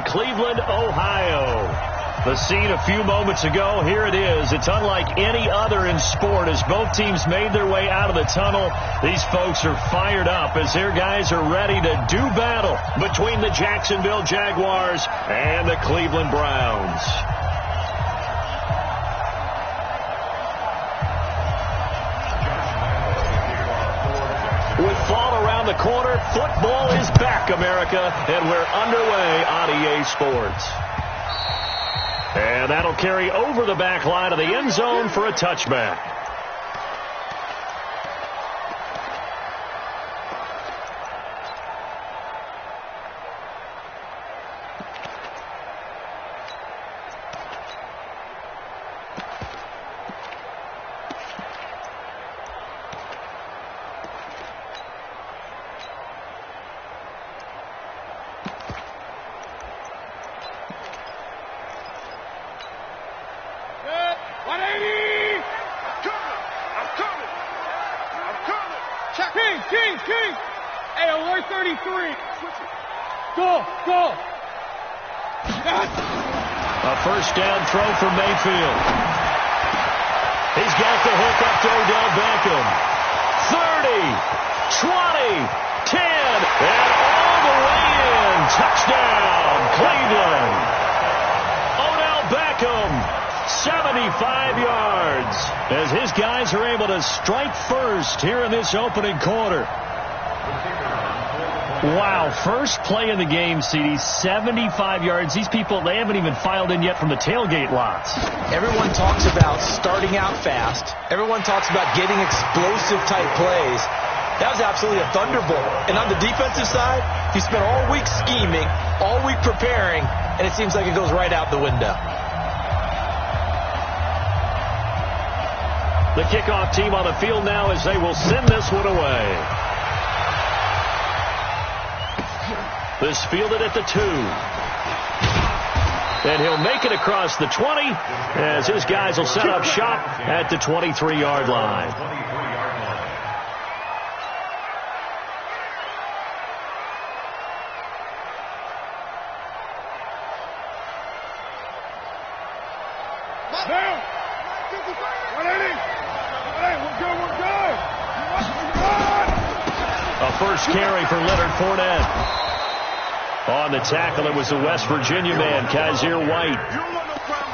from Cleveland, Ohio. The scene a few moments ago, here it is. It's unlike any other in sport as both teams made their way out of the tunnel. These folks are fired up as their guys are ready to do battle between the Jacksonville Jaguars and the Cleveland Browns. With fall around the corner, football is back, America, and we're underway on EA Sports. And that'll carry over the back line of the end zone for a touchback. King! Hey, alert 33! Go! A first down throw for Mayfield. He's got the hook up to Odell Beckham. 30, 20, 10, and all the way in. Touchdown, Cleveland. Odell Beckham, 75 yards, as his guys are able to strike first here in this opening quarter. Wow, first play in the game, CD, 75 yards. These people, they haven't even filed in yet from the tailgate lots. Everyone talks about starting out fast. Everyone talks about getting explosive-type plays. That was absolutely a thunderbolt. And on the defensive side, he spent all week scheming, all week preparing, and it seems like it goes right out the window. The kickoff team on the field now as they will send this one away. This fielded at the 2. And he'll make it across the 20 as his guys will set up shop at the 23-yard line. A first carry for Leonard Fournette. On the tackle, it was the West Virginia man, Kaiser White.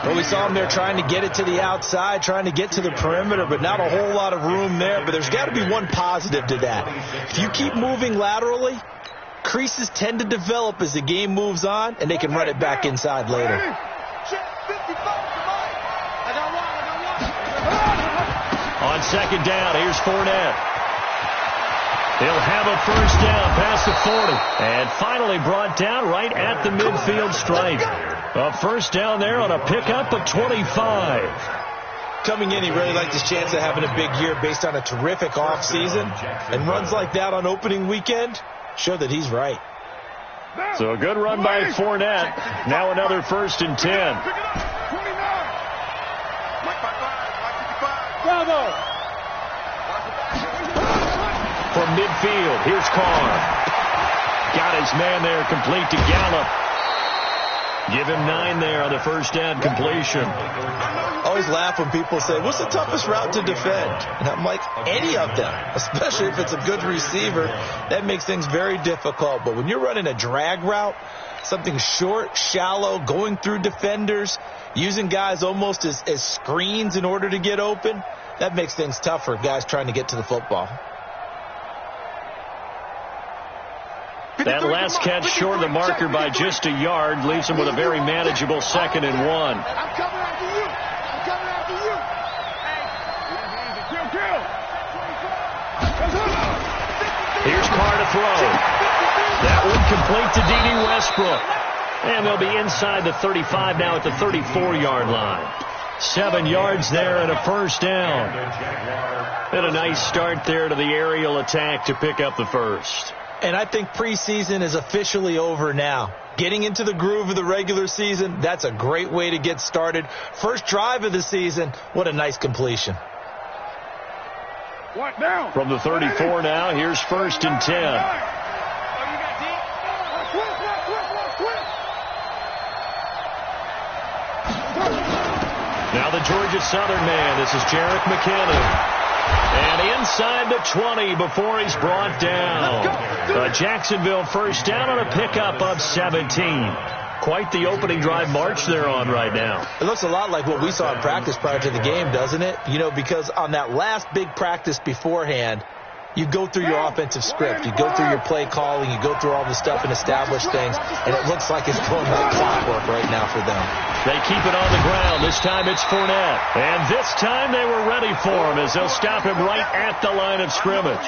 Well, we saw him there trying to get it to the outside, trying to get to the perimeter, but not a whole lot of room there. But there's got to be one positive to that. If you keep moving laterally, creases tend to develop as the game moves on, and they can run it back inside later. On second down, here's Fournette. He'll have a first down past the 40. And finally brought down right at the midfield stripe. A first down there on a pickup of 25. Coming in, he really liked his chance of having a big year based on a terrific offseason. And runs like that on opening weekend show that he's right. So a good run by Fournette. Now another 1st and 10. Bravo! From midfield, here's Carr. Got his man there, complete to Gallup. Give him 9 there on the first down completion. Always laugh when people say, what's the toughest route to defend? And I'm like, any of them, especially if it's a good receiver. That makes things very difficult. But when you're running a drag route, something short, shallow, going through defenders, using guys almost as screens in order to get open, that makes things tough for guys trying to get to the football. That last catch short of the marker by just a yard leaves him with a very manageable 2nd and 1. I'm coming after you. I'm coming after you. Hey, Here's Carr to throw. That one complete to D.D. Westbrook. And they'll be inside the 35 now at the 34-yard line. 7 yards there and a first down. And a nice start there to the aerial attack to pick up the first. And I think preseason is officially over now. Getting into the groove of the regular season, that's a great way to get started. First drive of the season, what a nice completion. What now? From the 34 now, here's 1st and 10. Now the Georgia Southern man. This is Jarek McKinnon. And inside the 20 before he's brought down. A Jacksonville first down on a pickup of 17. Quite the opening drive march they're on right now. It looks a lot like what we saw in practice prior to the game, doesn't it? You know, because on that last big practice beforehand, you go through your offensive script. You go through your play calling. You go through all the stuff and establish things. And it looks like it's going like clockwork right now for them. They keep it on the ground. This time it's Fournette. And this time they were ready for him as they'll stop him right at the line of scrimmage.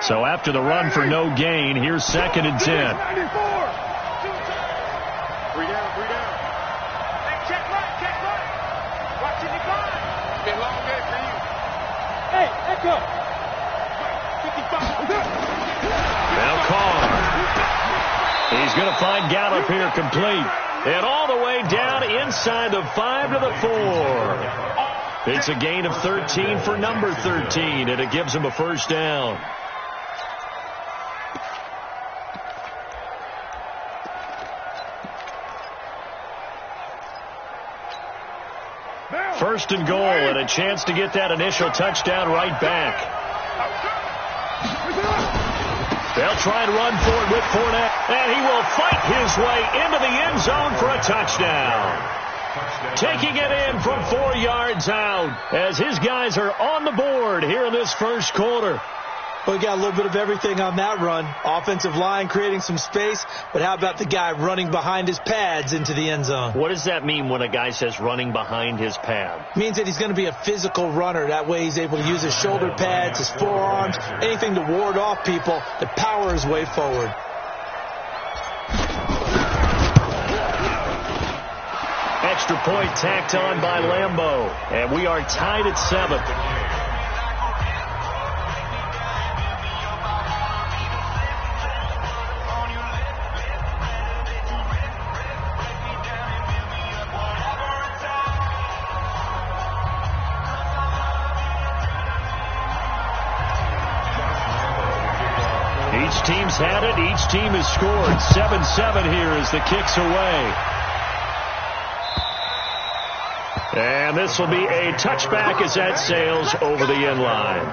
So after the run for no gain, here's 2nd and 10. 3 down, 3 down. Hey, check right. Watching the gun. It's been a long day for you. Hey, echo. 55. Now Carr. He's going to find Gallup here complete. And all the way down inside the 5 to the 4. It's a gain of 13 for number 13, and it gives him a first down. First and goal, and a chance to get that initial touchdown right back. They'll try and run for it with Fournette, and he will fight his way into the end zone for a touchdown. Taking it in from 4 yards out as his guys are on the board here in this first quarter. Well, we got a little bit of everything on that run. Offensive line creating some space, but how about the guy running behind his pads into the end zone? What does that mean when a guy says running behind his pad? It means that he's going to be a physical runner. That way he's able to use his shoulder pads, his forearms, anything to ward off people to power his way forward. Extra point tacked on by Lambeau, and we are tied at 7. Each team's had it. Each team has scored. 7-7 here as the kick's away. And this will be a touchback as that sails over the end line.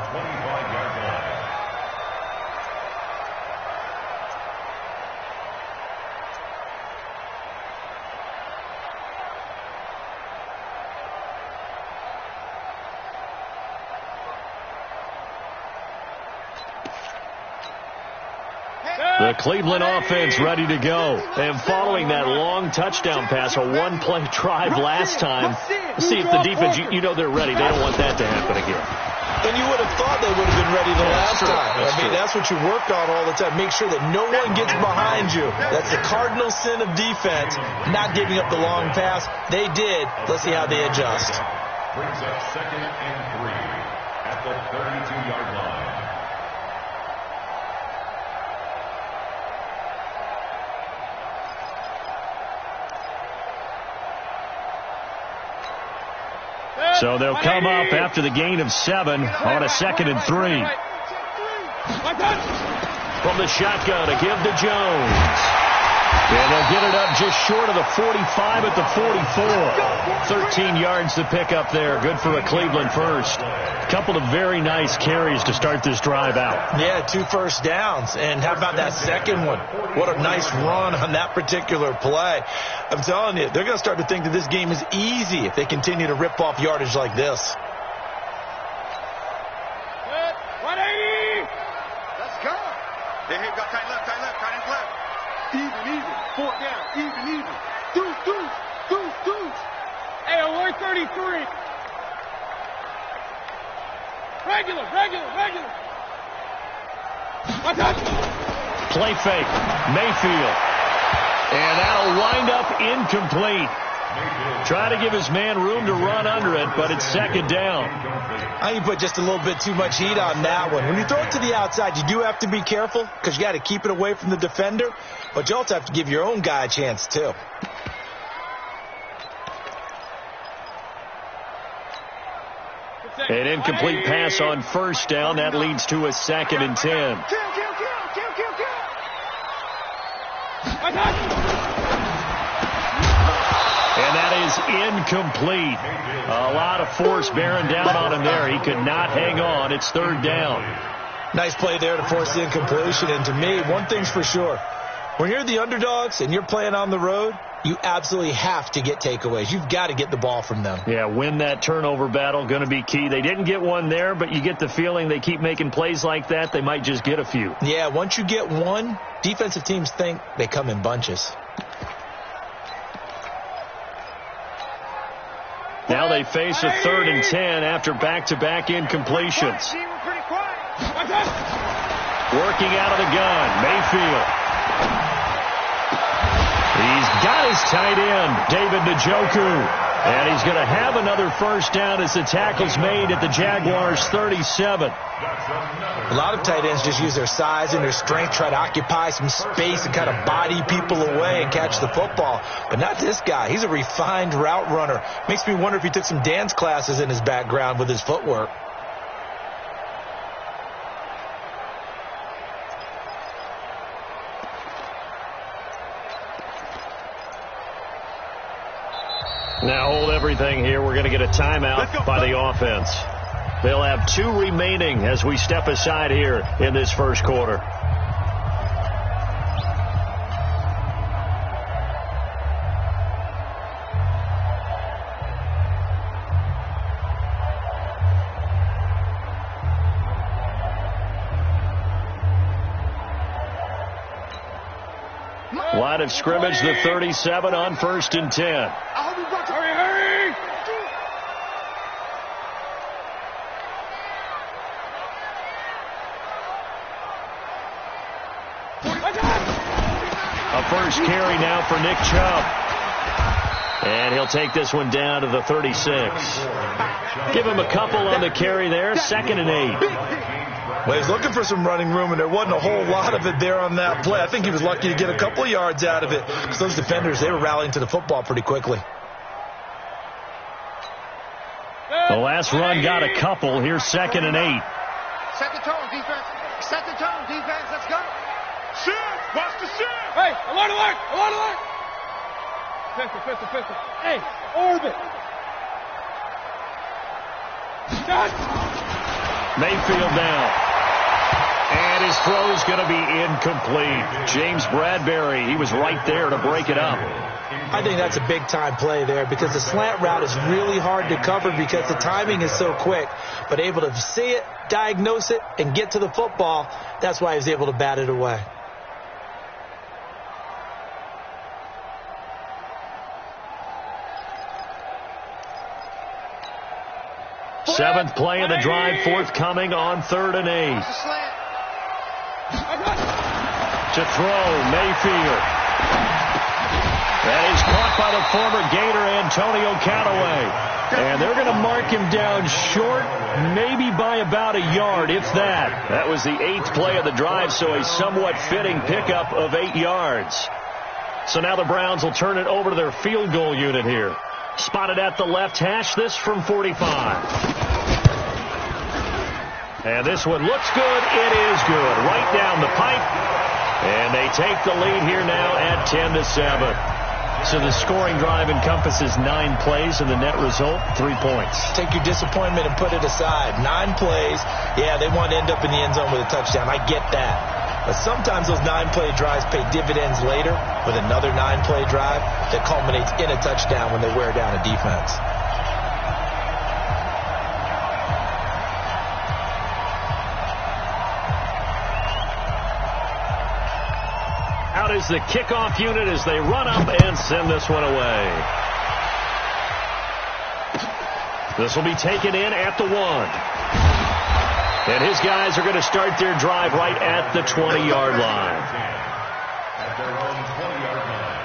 The Cleveland offense ready to go. And following that long touchdown pass, a one-play drive last time, see if the defense, you know they're ready. They don't want that to happen again. And you would have thought they would have been ready the last time. That's what you worked on all the time. Make sure that no one gets behind you. That's the cardinal sin of defense, not giving up the long pass. They did. Let's see how they adjust. Brings up 2nd and 3 at the 32-yard line. So they'll come up after the gain of 7 on a 2nd and 3. From the shotgun, a give to Jones. And they'll get it up just short of the 45 at the 44. 13 yards to pick up there. Good for a Cleveland first. Couple of very nice carries to start this drive out. Yeah, 2 first downs. And how about that second one? What a nice run on that particular play. I'm telling you, they're going to start to think that this game is easy if they continue to rip off yardage like this. 180! Let's go. Hey, got tight left. Even. 4th down. Even. Deuce. Hey, alert 33. Regular. Play fake. Mayfield. And that'll wind up incomplete. Trying to give his man room to run under it, but it's second down. I think you put just a little bit too much heat on that one. When you throw it to the outside, you do have to be careful because you got to keep it away from the defender, but you also have to give your own guy a chance too. An incomplete pass on first down. That leads to a 2nd and 10. And that is incomplete. A lot of force bearing down on him there. He could not hang on. It's 3rd down. Nice play there to force the incompletion. And to me, one thing's for sure. When you're the underdogs and you're playing on the road, you absolutely have to get takeaways. You've got to get the ball from them. Yeah, win that turnover battle, going to be key. They didn't get one there, but you get the feeling they keep making plays like that, they might just get a few. Yeah, once you get one, defensive teams think they come in bunches. Now they face a 3rd and 10 after back-to-back incompletions. Working out of the gun, Mayfield. He's got his tight end, David Njoku. And he's going to have another first down as the tackle's made at the Jaguars' 37. A lot of tight ends just use their size and their strength, try to occupy some space and kind of body people away and catch the football. But not this guy. He's a refined route runner. Makes me wonder if he took some dance classes in his background with his footwork. Now hold everything here. We're going to get a timeout by the offense. They'll have 2 remaining as we step aside here in this first quarter. Line of scrimmage, the 37 on 1st and 10. Hurry! A first carry now for Nick Chubb. And he'll take this one down to the 36. Give him a couple on the carry there. 2nd and 8. Well, he's looking for some running room, and there wasn't a whole lot of it there on that play. I think he was lucky to get a couple of yards out of it because those defenders, they were rallying to the football pretty quickly. The last run got a couple. Here's 2nd and 8. Set the tone, defense. Set the tone, defense. Let's go. Shift. Watch the shift. Hey, alert, alert, alert, alert. Pistol. Hey, orbit. Shot. Mayfield now. And his throw's going to be incomplete. James Bradbury, he was right there to break it up. I think that's a big-time play there because the slant route is really hard to cover because the timing is so quick. But able to see it, diagnose it, and get to the football, that's why he was able to bat it away. Seventh play of the drive, forthcoming on 3rd and 8. To throw, Mayfield. That is caught by the former Gator, Antonio Callaway. And they're going to mark him down short, maybe by about a yard, if that. That was the 8th play of the drive, so a somewhat fitting pickup of 8 yards. So now the Browns will turn it over to their field goal unit here. Spotted at the left hash, this from 45. And this one looks good. It is good. Right down the pipe. And they take the lead here now at 10-7. So the scoring drive encompasses 9 plays, and the net result, 3 points. Take your disappointment and put it aside. 9 plays. Yeah, they want to end up in the end zone with a touchdown. I get that. But sometimes those 9-play drives pay dividends later with another 9-play drive that culminates in a touchdown when they wear down a defense. Out is the kickoff unit as they run up and send this one away. This will be taken in at the 1. And his guys are going to start their drive right at the 20-yard line. At their own 20-yard line.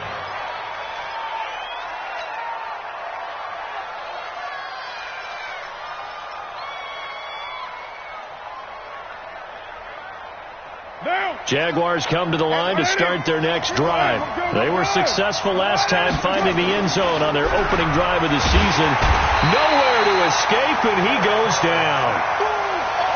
Jaguars come to the line to start their next drive. They were successful last time finding the end zone on their opening drive of the season. Nowhere to escape, and he goes down.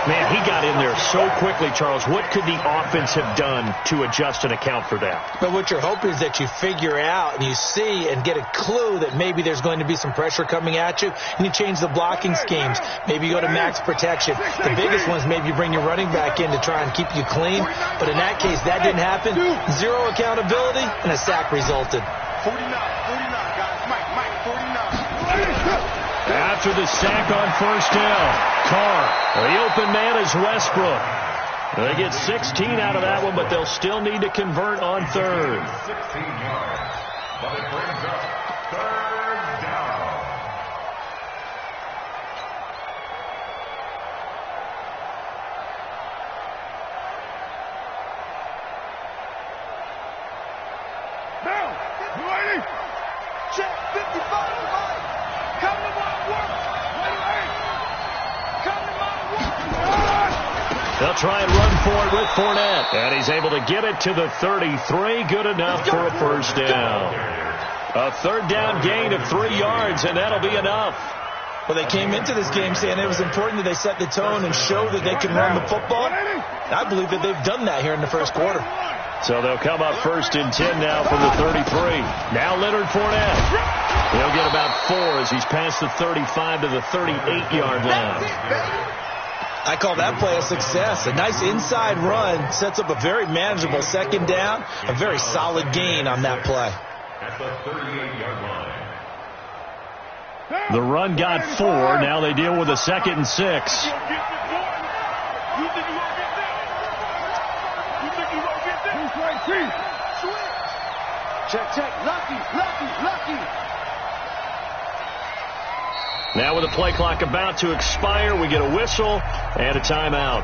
Man, he got in there so quickly, Charles. What could the offense have done to adjust and account for that? But what you're hoping is that you figure out and you see and get a clue that maybe there's going to be some pressure coming at you, and you change the blocking schemes. Maybe you go to max protection. The biggest one is maybe you bring your running back in to try and keep you clean. But in that case, that didn't happen. Zero accountability, and a sack resulted. 49, guys. Mike, 49. After the sack on first down, Carr, the open man is Westbrook. They get 16 out of that one, but they'll still need to convert on third. 16 yards, but it brings up third down. Down. You ready? Check 55. Come to my work. Come to my work. They'll try and run for it with Fournette. And he's able to get it to the 33. Good enough for a first down. A third down gain of 3 yards, and that'll be enough. Well, they came into this game saying it was important that they set the tone and show that they can run the football. I believe that they've done that here in the first quarter. So they'll come up 1st and 10 now from the 33. Now Leonard Fournette. He'll get about 4 as he's past the 35 to the 38-yard line. I call that play a success. A nice inside run sets up a very manageable second down. A very solid gain on that play. At the 38-yard line. The run got 4. Now they deal with a 2nd and 6. Check. Lucky. Now with the play clock about to expire, we get a whistle and a timeout.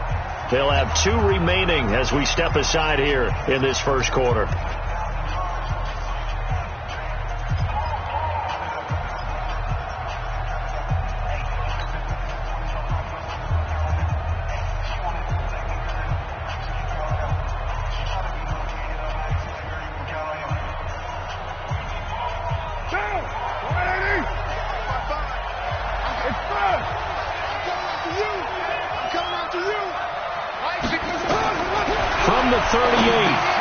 They'll have 2 remaining as we step aside here in this first quarter. From the 38,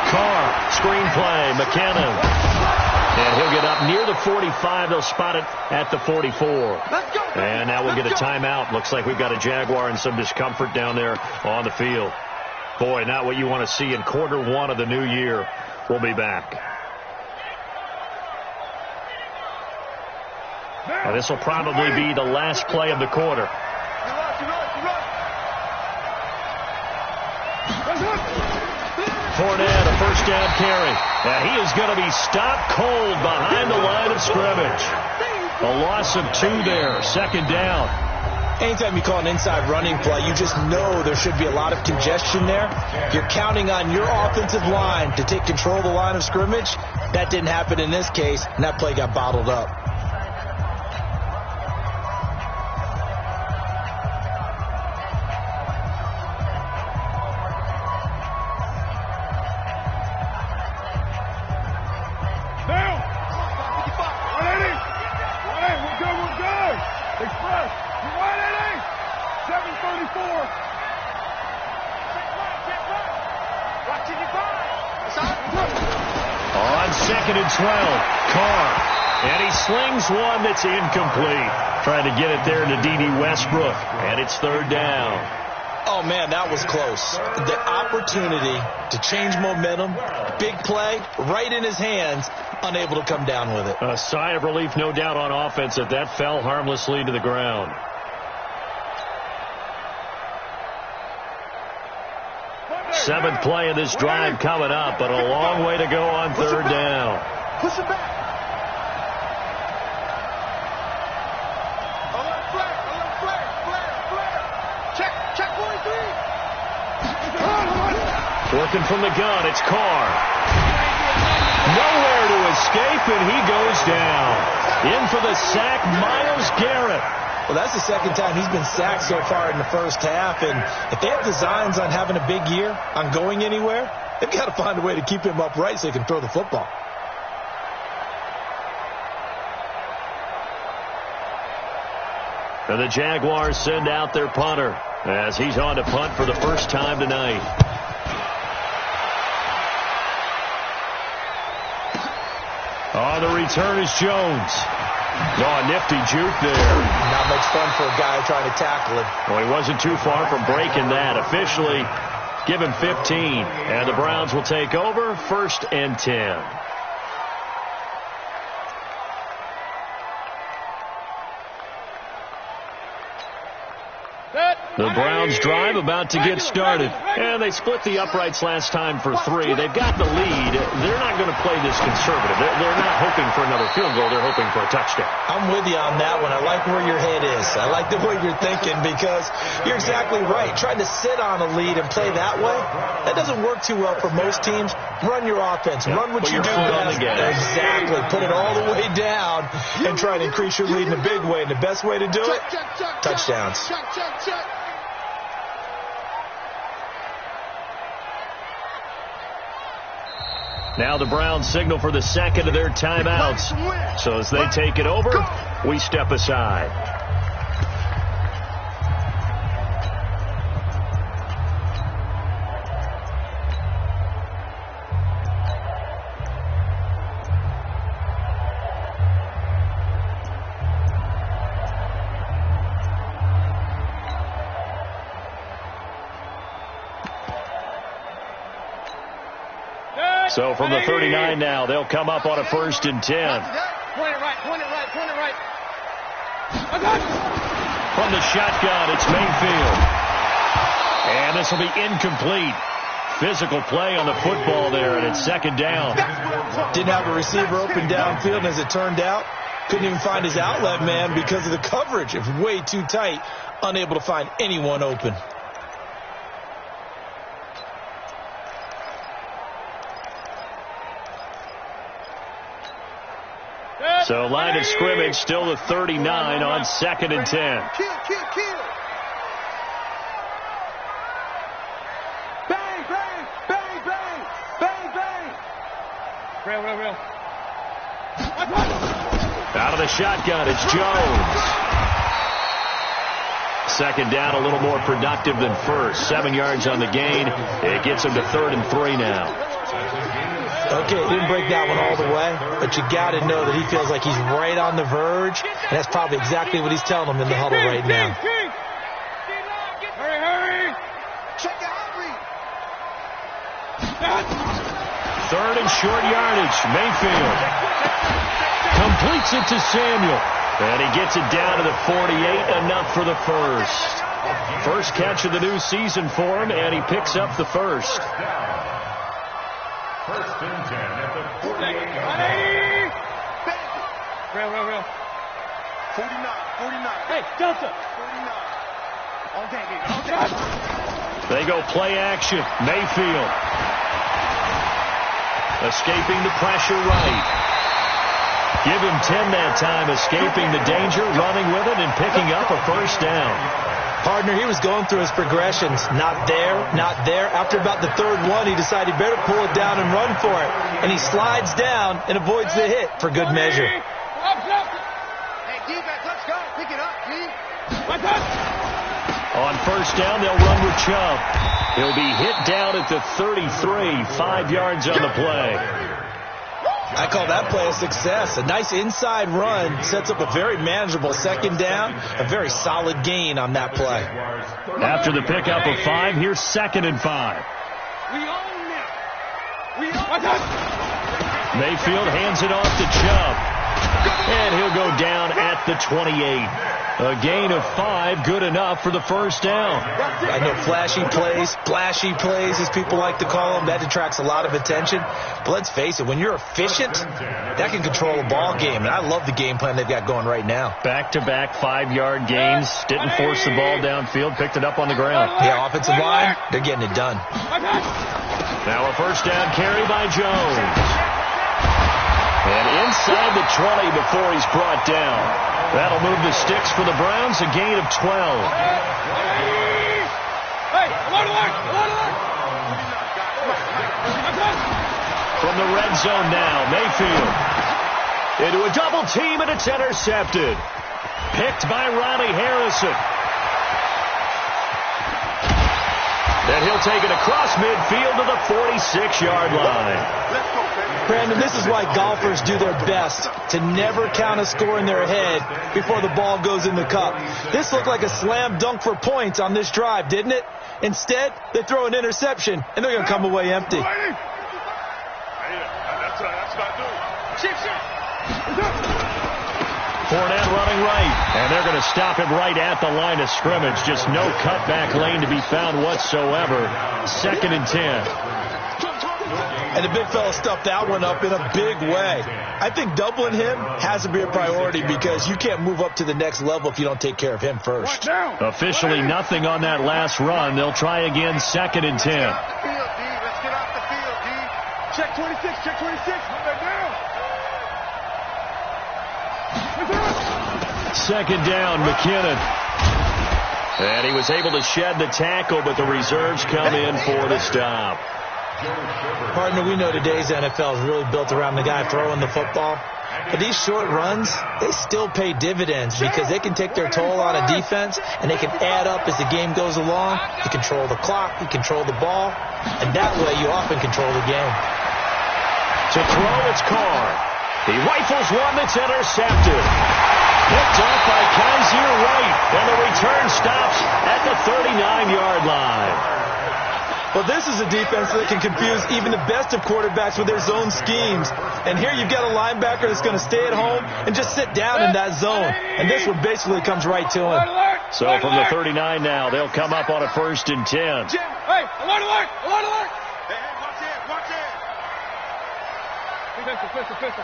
Carr, screen play, McKinnon. And he'll get up near the 45. They'll spot it at the 44. And now we'll get a timeout. Looks like we've got a Jaguar and some discomfort down there on the field. Boy, not what you want to see in quarter 1 of the new year. We'll be back. Now, this will probably be the last play of the quarter. Fournette, a first down carry. And he is going to be stopped cold behind the line of scrimmage. A loss of 2 there, 2nd down. Anytime you call an inside running play, you just know there should be a lot of congestion there. You're counting on your offensive line to take control of the line of scrimmage. That didn't happen in this case, and that play got bottled up. On 2nd and 12, Carr. And he slings one that's incomplete. Trying to get it there to D.D. Westbrook. And it's 3rd down. Oh, man, that was close. The opportunity to change momentum, big play, right in his hands, unable to come down with it. A sigh of relief, no doubt, on offense that fell harmlessly to the ground. Seventh play of this drive coming up, but a long way to go on 3rd down. Push it back. Flare. Check 43. Working from the gun, it's Carr. Nowhere to escape, and he goes down. In for the sack, Myles Garrett. Well, that's the second time he's been sacked so far in the first half. And if they have designs on having a big year, on going anywhere, they've got to find a way to keep him upright so he can throw the football. And the Jaguars send out their punter as he's on to punt for the first time tonight. On the return is Jones. Oh, nifty juke there. Not much fun for a guy trying to tackle him. Well, he wasn't too far from breaking that. Officially, give him 15. And the Browns will take over, 1st and 10. The Browns drive about to get started. And they split the uprights last time for 3. They've got the lead. They're not going to play this conservative. They're not hoping for another field goal. They're hoping for a touchdown. I'm with you on that one. I like where your head is. I like the way you're thinking because you're exactly right. Trying to sit on a lead and play that way, that doesn't work too well for most teams. Run your offense. Yep. Run what Put you do best. Exactly. Put it all the way down and try to increase your lead in a big way. And the best way to do it, touchdowns. Now the Browns signal for the second of their timeouts. So as they take it over, we step aside. So from the 39 now, they'll come up on a 1st and 10. Point it right, point it right, point it right. From the shotgun, it's Mayfield. And this will be incomplete. Physical play on the football there, and it's 2nd down. Didn't have a receiver open downfield, and as it turned out, couldn't even find his outlet man because of the coverage. It was way too tight, unable to find anyone open. So line of scrimmage still the 39 on 2nd and 10. Kill. Bang, bang, bang, bang, bang, bang. Real. Out of the shotgun, it's Jones. 2nd down, a little more productive than first. 7 yards on the gain. It gets him to 3rd and 3 now. Okay, didn't break that one all the way, but you got to know that he feels like he's right on the verge, and that's probably exactly what he's telling them in the huddle right now. Hurry. Check it out, Reed. 3rd and short yardage. Mayfield completes it to Samuel. And he gets it down to the 48, enough for the first. First catch of the new season for him, and he picks up the first. 1st and 10 at the 48-yard line. Real. 49. Hey, Delta. 49. On day. They go play action. Mayfield. Escaping the pressure right. Give him 10 that time, escaping the danger, running with it, and picking up a 1st down. Partner, he was going through his progressions. Not there. After about the 3rd one, he decided he better pull it down and run for it. And he slides down and avoids the hit for good measure. Hey, defense, let's go. Pick it up, G. On 1st down, they'll run with Chubb. He'll be hit down at the 33, 5 yards on the play. I call that play a success. A nice inside run sets up a very manageable 2nd down. A very solid gain on that play. After the pickup of 5, here's 2nd and 5. Mayfield hands it off to Chubb. And he'll go down at the 28. A gain of 5, good enough for the 1st down. I know flashy plays, splashy plays, as people like to call them, that attracts a lot of attention. But let's face it, when you're efficient, that can control a ball game. And I love the game plan they've got going right now. Back-to-back 5-yard gains. Didn't force the ball downfield. Picked it up on the ground. Yeah, offensive line, they're getting it done. Now a 1st down carry by Jones. And inside the 20 before he's brought down. That'll move the sticks for the Browns, a gain of 12. From the red zone now, Mayfield into a double team, and it's intercepted. Picked by Ronnie Harrison. Then he'll take it across midfield to the 46-yard line. Brandon, this is why golfers do their best to never count a score in their head before the ball goes in the cup. This looked like a slam dunk for points on this drive, didn't it? Instead, they throw an interception, and they're going to come away empty. Fournette running right, and they're going to stop him right at the line of scrimmage. Just no cutback lane to be found whatsoever. 2nd and 10. And the big fella stuffed that one up in a big way. I think doubling him has to be a priority because you can't move up to the next level if you don't take care of him first. Officially nothing on that last run. They'll try again, 2nd and 10. Let's get off the field, D. Check 26, check 26. Move that down. 2nd down, McKinnon. And he was able to shed the tackle, but the reserves come in for the stop. Partner, we know today's NFL is really built around the guy throwing the football. But these short runs, they still pay dividends because they can take their toll on a defense, and they can add up as the game goes along. You control the clock, you control the ball, and that way you often control the game. To throw, it's Carr. He rifles one that's intercepted. Picked off by Kaiser White, and the return stops at the 39-yard line. Well, this is a defense that can confuse even the best of quarterbacks with their zone schemes. And here you've got a linebacker that's going to stay at home and just sit down in that zone. And this one basically comes right to him. So from the 39 now, they'll come up on a 1st and 10. Hey, alert, alert, alert, alert. Hey, watch it, watch it. Pistol.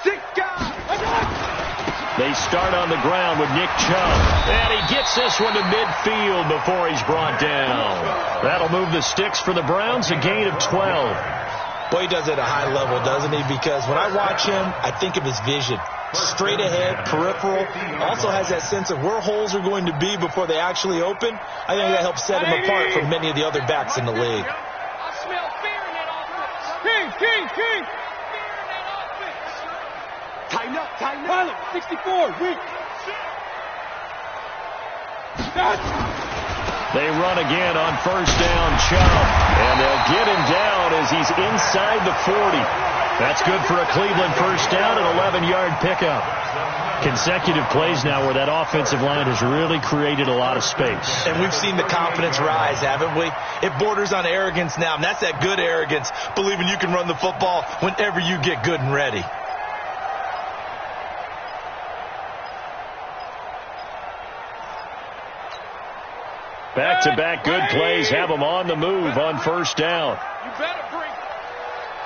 Stick guy. They start on the ground with Nick Chubb. And he gets this one to midfield before he's brought down. That'll move the sticks for the Browns, a gain of 12. Boy, he does it at a high level, doesn't he? Because when I watch him, I think of his vision. Straight ahead, peripheral. Also has that sense of where holes are going to be before they actually open. I think that helps set him apart from many of the other backs in the league. I smell fear in that offense. King. Tighten up. Pilot, 64, weak. They run again on 1st down, Chubb. And they'll get him down as he's inside the 40. That's good for a Cleveland 1st down and 11-yard pickup. Consecutive plays now where that offensive line has really created a lot of space. And we've seen the confidence rise, haven't we? It borders on arrogance now, and that's that good arrogance, believing you can run the football whenever you get good and ready. Back-to-back good plays have them on the move on 1st down. You better bring it.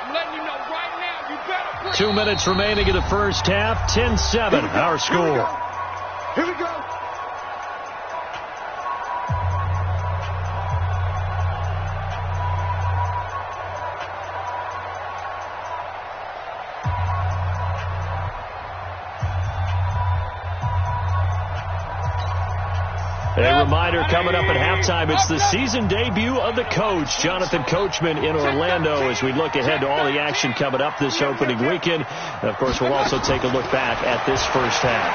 I'm letting you know right now, you better bring it. 2 minutes remaining in the first half. 10-7, our score. Here we go. A reminder coming up at halftime, it's the season debut of the coach, Jonathan Coachman, in Orlando, as we look ahead to all the action coming up this opening weekend. And, of course, we'll also take a look back at this first half.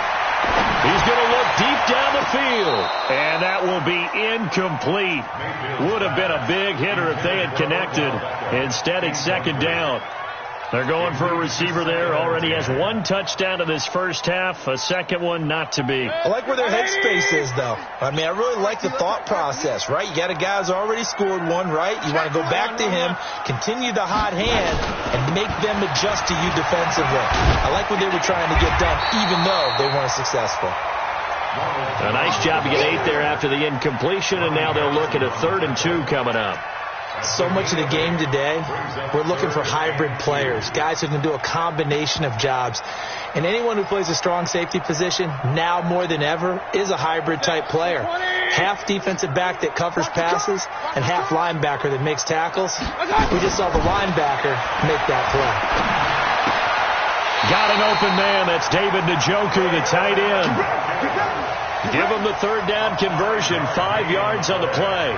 He's going to look deep down the field, and that will be incomplete. Would have been a big hitter if they had connected. Instead, it's 2nd down. They're going for a receiver there. Already has 1 touchdown in this first half. A second one not to be. I like where their headspace is, though. I mean, I really like the thought process, right? You got a guy who's already scored one, right? You want to go back to him, continue the hot hand, and make them adjust to you defensively. I like what they were trying to get done, even though they weren't successful. A nice job to get 8 there after the incompletion, and now they'll look at a 3rd and 2 coming up. So much of the game today, we're looking for hybrid players, guys who can do a combination of jobs. And anyone who plays a strong safety position, now more than ever, is a hybrid-type player. Half defensive back that covers passes and half linebacker that makes tackles. We just saw the linebacker make that play. Got an open man. That's David Njoku, the tight end. Give him the third down conversion. 5 yards on the play.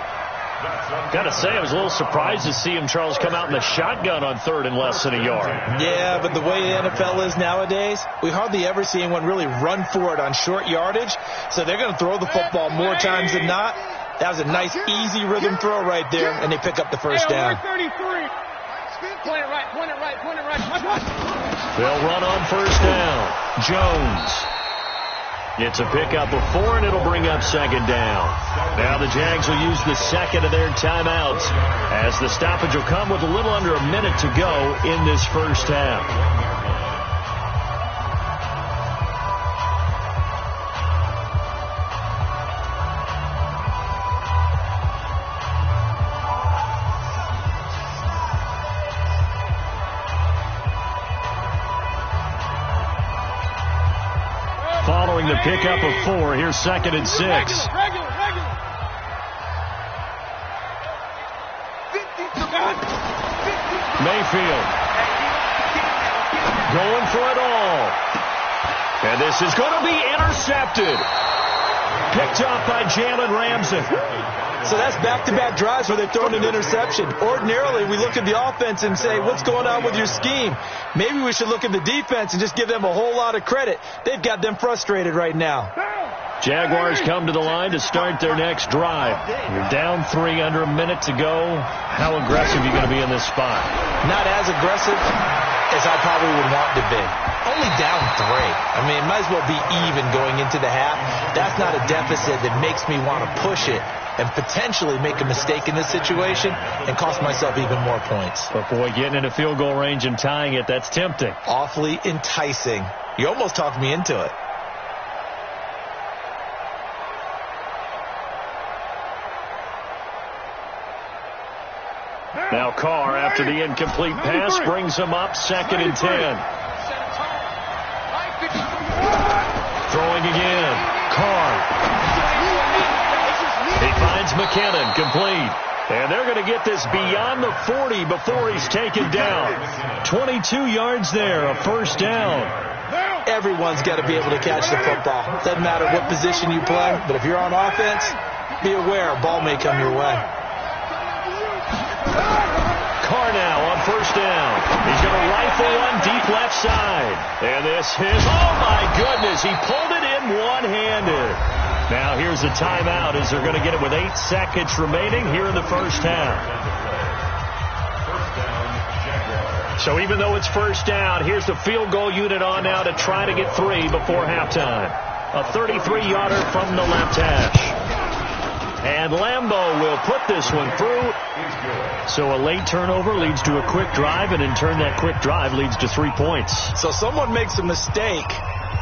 Got to say, I was a little surprised to see him, Charles, come out in the shotgun on third and less than a yard. Yeah, but the way the NFL is nowadays, we hardly ever see anyone really run for it on short yardage. So they're going to throw the football more times than not. That was a nice, easy rhythm throw right there, and they pick up the first down. 33. Point it right, point it right, point it right. They'll run on first down. Jones. It's a pickup of 4, and it'll bring up second down. Now the Jags will use the second of their timeouts as the stoppage will come with a little under a minute to go in this first half. Following the pickup of 4, here's second and 6. Regular. Mayfield going for it all. And this is going to be intercepted. Picked off by Jalen Ramsey. So that's back-to-back drives where they're throwing an interception. Ordinarily, we look at the offense and say, what's going on with your scheme? Maybe we should look at the defense and just give them a whole lot of credit. They've got them frustrated right now. Jaguars come to the line to start their next drive. You're down 3, under a minute to go. How aggressive are you going to be in this spot? Not as aggressive as I probably would want to be. Only down 3. I mean, it might as well be even going into the half. That's not a deficit that makes me want to push it and potentially make a mistake in this situation and cost myself even more points. But boy, getting in a field goal range and tying it, that's tempting. Awfully enticing. You almost talked me into it. Now Carr, after the incomplete pass, brings him up second and 10. Throwing again. Carr. He finds McKinnon, complete. And they're going to get this beyond the 40 before he's taken down. 22 yards there, a first down. Everyone's got to be able to catch the football. Doesn't matter what position you play, but if you're on offense, be aware a ball may come your way. Carr now on first down. He's going to rifle one deep left side. And this is, oh my goodness, he pulled it in one-handed. Now here's a timeout as they're going to get it with 8 seconds remaining here in the first half. So even though it's first down, here's the field goal unit on now to try to get 3 before halftime. A 33-yarder from the left hash. And Lambeau will put this one through. So a late turnover leads to a quick drive, and in turn that quick drive leads to 3 points. So someone makes a mistake,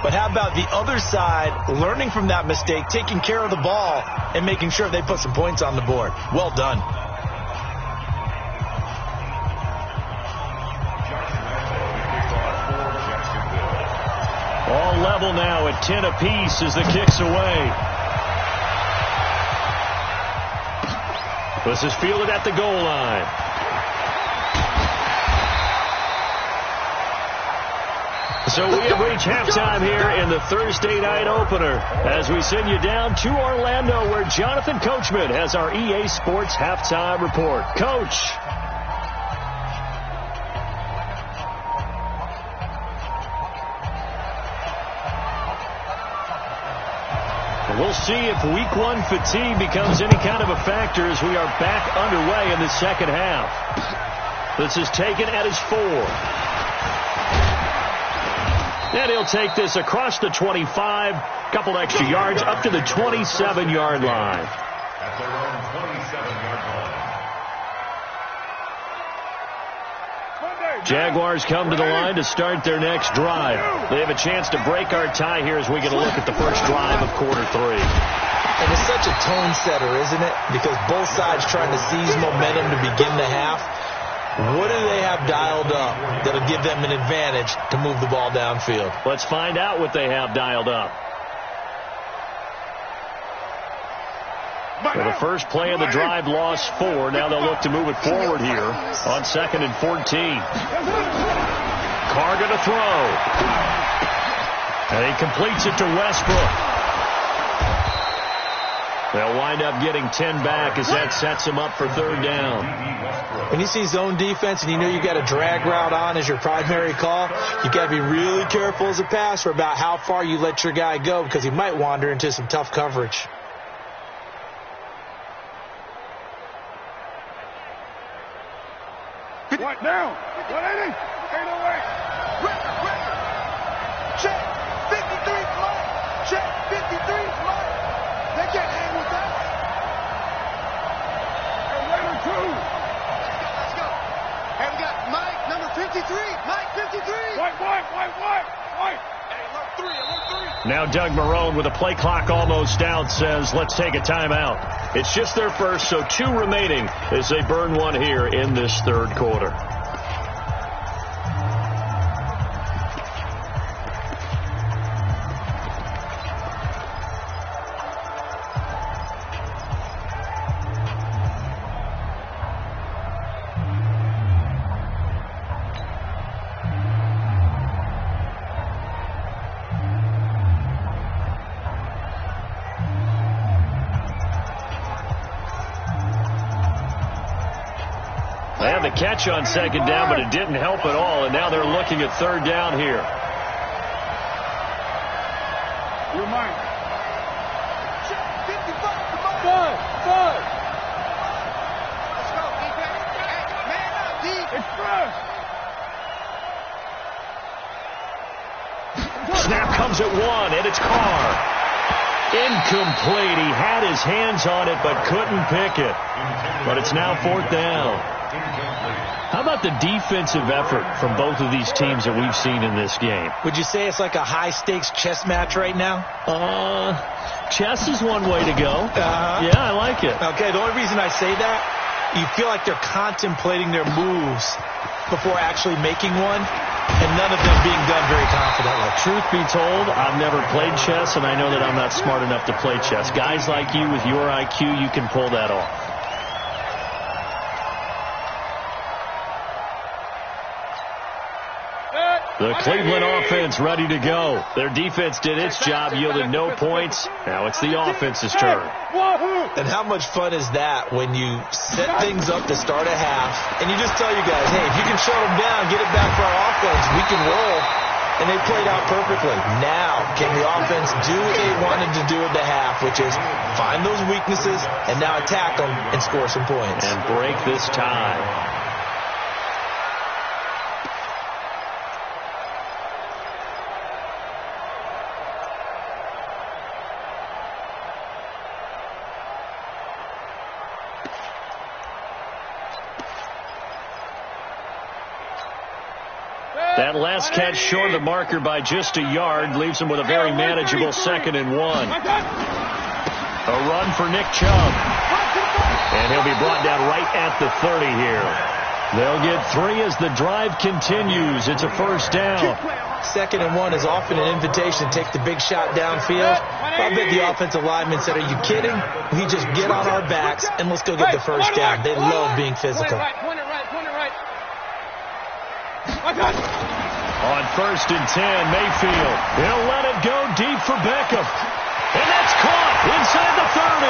but how about the other side learning from that mistake, taking care of the ball, and making sure they put some points on the board? Well done. All level now at 10 apiece as the kick's away. This is fielded at the goal line. So we have reached halftime here in the Thursday night opener as we send you down to Orlando where Jonathan Coachman has our EA Sports halftime report. Coach. We'll see if week 1 fatigue becomes any kind of a factor as we are back underway in the second half. This is taken at his 4. And he'll take this across the 25, couple extra yards up to the 27-yard line. At their own 27-yard line. Jaguars come to the line to start their next drive. They have a chance to break our tie here as we get a look at the first drive of quarter 3. And it's such a tone setter, isn't it? Because both sides trying to seize momentum to begin the half. What do they have dialed up that'll give them an advantage to move the ball downfield? Let's find out what they have dialed up. Well, the first play of the drive lost 4. Now they'll look to move it forward here on 2nd and 14. Carr to throw. And he completes it to Westbrook. They'll wind up getting 10 back as that sets them up for third down. When you see zone defense and you know you got a drag route on as your primary call, you got to be really careful as a passer about how far you let your guy go because he might wander into some tough coverage. What now? 180. Ain't no way. Check. 53 flag. Check. 53 flag. They can't hang with that. Hey, Raider 2. Let's go. Hey, we got Mike, number 53. Mike, 53. White. Hey, alert 3. Now Doug Marrone with a play clock almost out says, let's take a timeout. It's just their first, so 2 remaining as they burn one here in this third quarter. They had the catch on second down, but it didn't help at all, and now they're looking at third down here. You're mine. Check. 55. Good. Let's go, defense. Hey, man up, D. Express. Snap comes at 1, and it's Carr. Incomplete. He had his hands on it, but couldn't pick it. But it's now fourth down. How about the defensive effort from both of these teams that we've seen in this game? Would you say it's like a high-stakes chess match right now? Chess is one way to go. Yeah, I like it. Okay, the only reason I say that, you feel like they're contemplating their moves before actually making one, and none of them being done very confidently. Truth be told, I've never played chess, and I know that I'm not smart enough to play chess. Guys like you with your IQ, you can pull that off. The Cleveland offense ready to go. Their defense did its job, yielded no points. Now it's the offense's turn. And how much fun is that when you set things up to start a half, and you just tell you guys, hey, if you can shut them down, get it back for our offense, we can roll. And they played out perfectly. Now, can the offense do what they wanted to do at the half, which is find those weaknesses and now attack them and score some points. And break this tie. That last catch short of the marker by just a yard leaves him with a very manageable 2nd and 1. A run for Nick Chubb. And he'll be brought down right at the 30 here. They'll get 3 as the drive continues. It's a first down. 2nd and 1 is often an invitation to take the big shot downfield. I bet the offensive lineman said, are you kidding? We just get on our backs and let's go get the first down. They love being physical. Point it right. On 1st and 10, Mayfield. He'll let it go deep for Beckham. And that's caught inside the 30.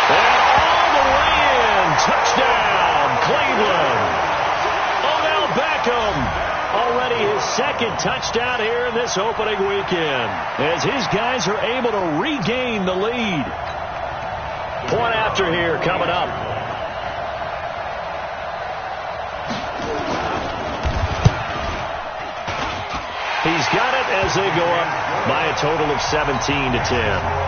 And all the way in. Touchdown, Cleveland. Odell Beckham. Already his 2nd touchdown here in this opening weekend. As his guys are able to regain the lead. Point after here coming up. He's got it as they go up by a total of 17-10.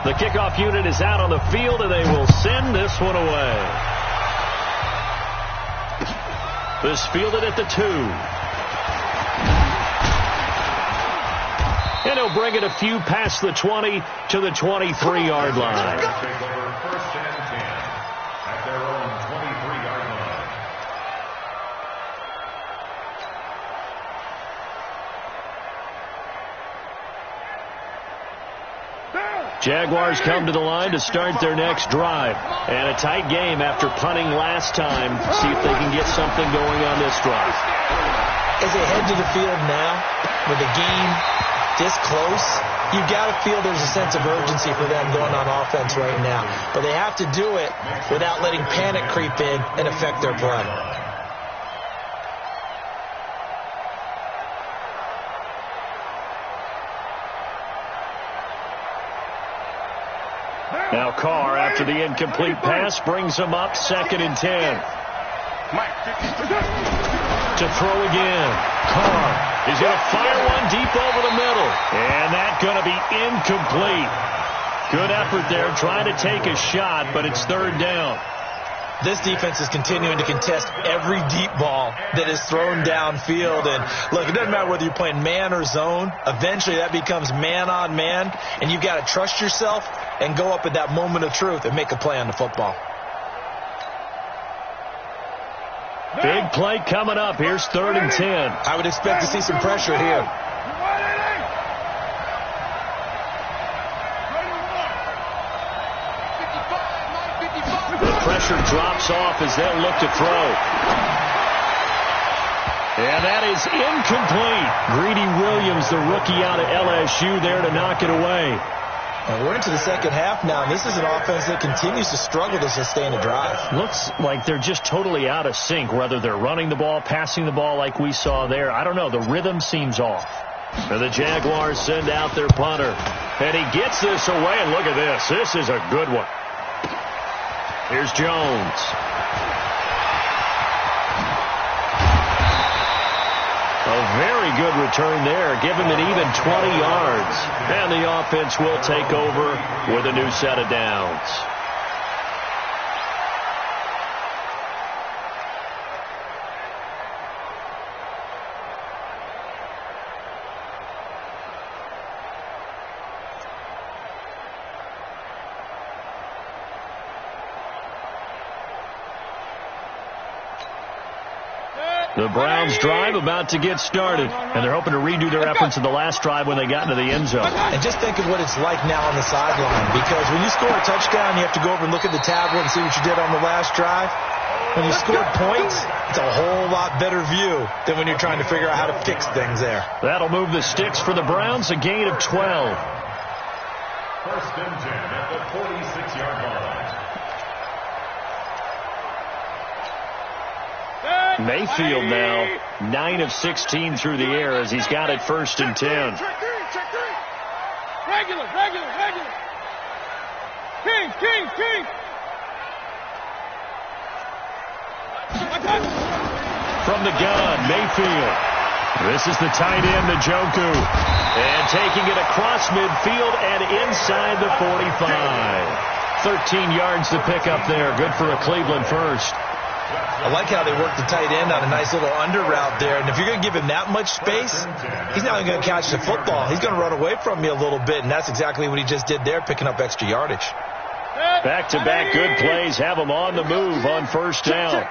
The kickoff unit is out on the field, and they will send this one away. This fielded at the 2. And he'll bring it a few past the 20 to the 23-yard line. Take over 1st and 10 at their own 23. Jaguars come to the line to start their next drive. And a tight game after punting last time. See if they can get something going on this drive. As they head to the field now, with the game this close, you've got to feel there's a sense of urgency for them going on offense right now. But they have to do it without letting panic creep in and affect their play. Now Carr, after the incomplete pass, brings him up 2nd and 10. To throw again. Carr is going to fire one deep over the middle. And that's going to be incomplete. Good effort there, trying to take a shot, but it's 3rd down. This defense is continuing to contest every deep ball that is thrown downfield. And look, it doesn't matter whether you're playing man or zone. Eventually that becomes man on man, and you've got to trust yourself and go up at that moment of truth and make a play on the football. Big play coming up. Here's 3rd and 10. I would expect to see some pressure here. The pressure drops off as they'll look to throw. And that is incomplete. Greedy Williams, the rookie out of LSU, there to knock it away. And we're into the second half now, and this is an offense that continues to struggle to sustain a drive. Looks like they're just totally out of sync, whether they're running the ball, passing the ball like we saw there. I don't know. The rhythm seems off. And the Jaguars send out their punter. And he gets this away, and look at this. This is a good one. Here's Jones. A very good return there. Give him an even 20 yards. And the offense will take over with a new set of downs. The Browns drive about to get started, and they're hoping to redo their efforts in the last drive when they got into the end zone. And just think of what it's like now on the sideline, because when you score a touchdown, you have to go over and look at the tablet and see what you did on the last drive. When you scored points, it's a whole lot better view than when you're trying to figure out how to fix things there. That'll move the sticks for the Browns, a gain of 12. 1st and 10 at the 46-yard line. Mayfield now 9 of 16 through the air as he's got it 1st and 10. Regular. King. From the gun, Mayfield. This is the tight end, Njoku. And taking it across midfield and inside the 45. 13 yards to pick up there. Good for a Cleveland first. I like how they work the tight end on a nice little under route there. And if you're going to give him that much space, he's not going to catch the football. He's going to run away from you a little bit, and that's exactly what he just did there, picking up extra yardage. Back-to-back good plays have him on the move on 1st down.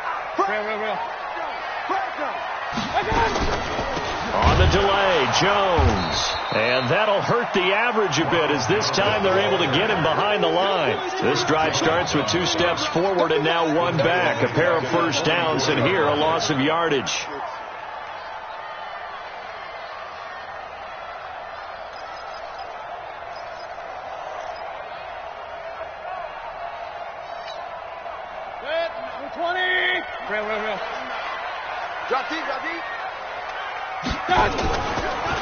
On the delay, Jones. And that'll hurt the average a bit as this time they're able to get him behind the line. This drive starts with 2 steps forward and now 1 back. A pair of 1st downs, and here a loss of yardage.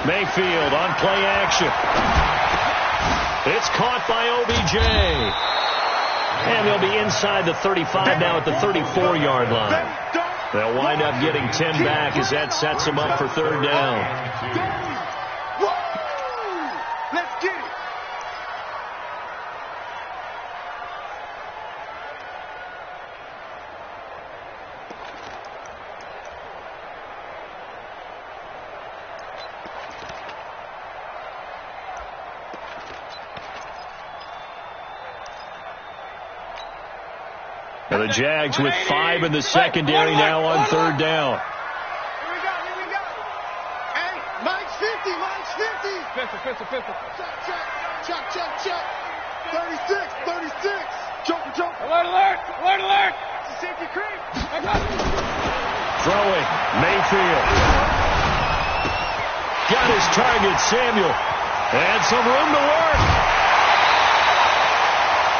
Mayfield on play action. It's caught by OBJ. And they'll be inside the 35 now at the 34-yard line. They'll wind up getting 10 back as that sets them up for 3rd down. Let's get it. And the Jags with 5 in the secondary now on 3rd down. Here we go. Hey, Mike's 50. Pistol. Check. 36, 36. Joker, Joker. Alert, alert, alert, alert. It's a safety creep. Throwing, Mayfield. Got his target, Samuel. And some room to work.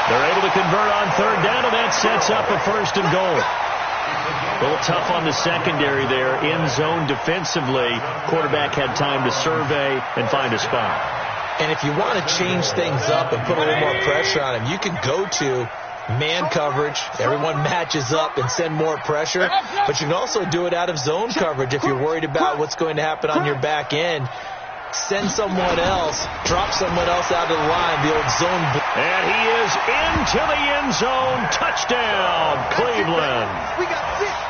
They're able to convert on third down, and that sets up a 1st and goal. A little tough on the secondary there. In zone defensively. Quarterback had time to survey and find a spot. And if you want to change things up and put a little more pressure on him, you can go to man coverage. Everyone matches up and send more pressure. But you can also do it out of zone coverage if you're worried about what's going to happen on your back end. Send someone else, drop someone else out of the line, the old zone. And he is into the end zone. Touchdown, Cleveland.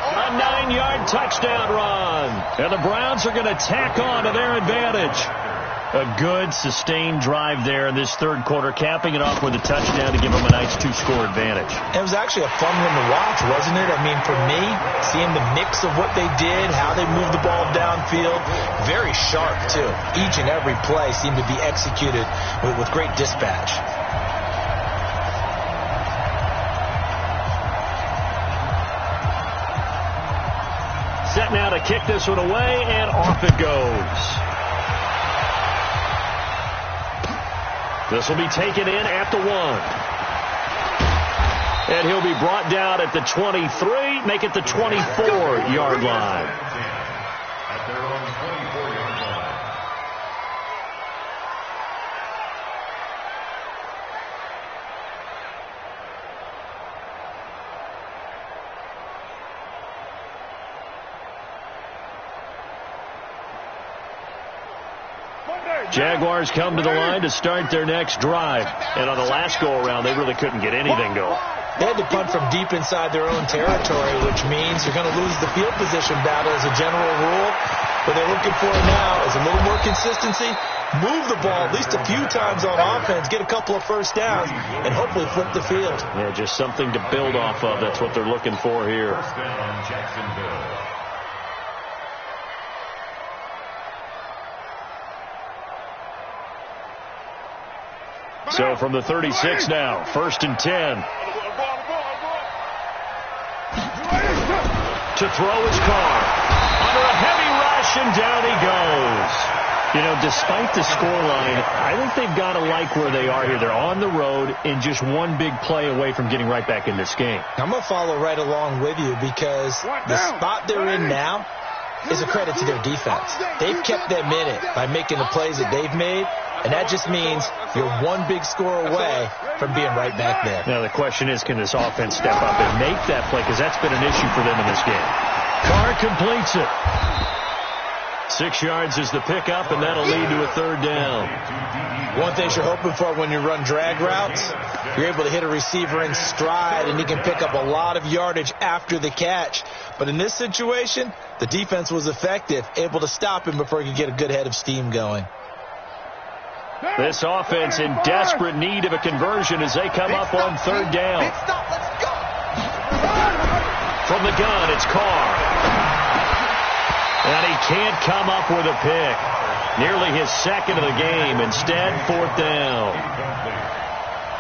A 9-yard touchdown run. And the Browns are going to tack on to their advantage. A good, sustained drive there in this third quarter, capping it off with a touchdown to give them a nice 2-score advantage. It was actually a fun one to watch, wasn't it? I mean, for me, seeing the mix of what they did, how they moved the ball downfield, very sharp, too. Each and every play seemed to be executed with great dispatch. Set now to kick this one away, and off it goes. This will be taken in at the 1. And he'll be brought down at the 23, make it the 24-yard line. At their own 24-yard line. Jaguars come to the line to start their next drive. And on the last go-around, they really couldn't get anything going. They had to punt from deep inside their own territory, which means you're going to lose the field position battle as a general rule. What they're looking for now is a little more consistency, move the ball at least a few times on offense, get a couple of first downs, and hopefully flip the field. Yeah, just something to build off of. That's what they're looking for here. First down, Jacksonville. So from the 36 now, 1st and 10. To throw his car. Under a heavy rush, and down he goes. You know, despite the scoreline, I think they've got to like where they are here. They're on the road and just one big play away from getting right back in this game. I'm going to follow right along with you because the spot they're in now is a credit to their defense. They've kept them in it by making the plays that they've made, and that just means you're one big score away from being right back there. Now the question is, can this offense step up and make that play? Because that's been an issue for them in this game. Carr completes it. 6 yards is the pickup, and that'll lead to a 3rd down. One thing you're hoping for when you run drag routes, you're able to hit a receiver in stride, and he can pick up a lot of yardage after the catch. But in this situation, the defense was effective, able to stop him before he could get a good head of steam going. This offense in desperate need of a conversion as they come up on 3rd down. From the gun, it's Carr. And he can't come up with a pick. Nearly his 2nd of the game. Instead, 4th down.